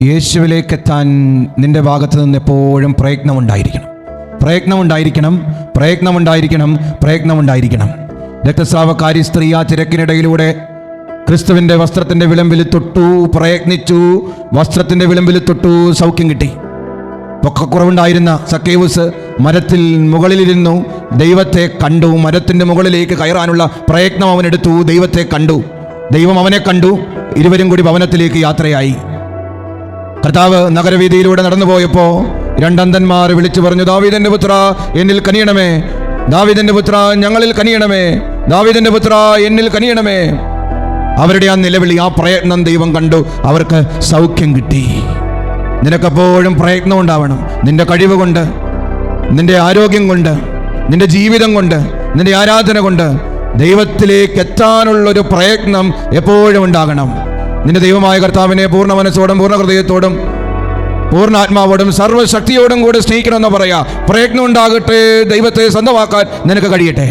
യേശുവിലേക്ക് എത്താൻ നിന്റെ ഭാഗത്ത് നിന്ന് എപ്പോഴും പ്രയത്നമുണ്ടായിരിക്കണം. രക്തസ്രാവക്കാരി സ്ത്രീ ആ തിരക്കിനിടയിലൂടെ ക്രിസ്തുവിൻ്റെ വസ്ത്രത്തിൻ്റെ വിളമ്പിൽ തൊട്ടു, പ്രയത്നിച്ചു, വസ്ത്രത്തിൻ്റെ വിളമ്പിൽ തൊട്ടു, സൗഖ്യം കിട്ടി. പൊക്കക്കുറവുണ്ടായിരുന്ന സക്കേവുസ് മരത്തിൽ മുകളിലിരുന്നു, ദൈവത്തെ കണ്ടു. മരത്തിൻ്റെ മുകളിലേക്ക് കയറാനുള്ള പ്രയത്നം അവനെടുത്തു, ദൈവത്തെ കണ്ടു. ദൈവം അവനെ കണ്ടു. ഇരുവരും കൂടി ഭവനത്തിലേക്ക് യാത്രയായി. കർത്താവ് നഗരവീതിയിലൂടെ നടന്നു പോയപ്പോൾ രണ്ടന്ധന്മാർ വിളിച്ചു പറഞ്ഞു, ദാവീദിന്റെ പുത്ര എന്നിൽ കനിയണമേ, ദാവീദിന്റെ പുത്ര ഞങ്ങളിൽ കനിയണമേ, ദാവീദിന്റെ പുത്ര എന്നിൽ കനിയണമേ. അവരുടെ ആ നിലവിളി, ആ പ്രയത്നം ദൈവം കണ്ടു. അവർക്ക് സൗഖ്യം കിട്ടി. നിനക്കെപ്പോഴും പ്രയത്നം ഉണ്ടാവണം. നിന്റെ കഴിവ് കൊണ്ട്, നിന്റെ ആരോഗ്യം കൊണ്ട്, നിന്റെ ജീവിതം കൊണ്ട്, നിന്റെ ആരാധന കൊണ്ട് ദൈവത്തിലേക്ക് എത്താനുള്ളൊരു പ്രയത്നം എപ്പോഴും ഉണ്ടാകണം. നിന്റെ ദൈവമായ കർത്താവിനെ പൂർണ്ണ മനസ്സോടും പൂർണ്ണ ഹൃദയത്തോടും പൂർണ്ണ ആത്മാവോടും സർവ്വശക്തിയോടും കൂടെ സ്നേഹിക്കണമെന്ന് പറയാ. പ്രയത്നം ഉണ്ടാകട്ടെ, ദൈവത്തെ സ്വന്തമാക്കാൻ നിനക്ക് കഴിയട്ടെ.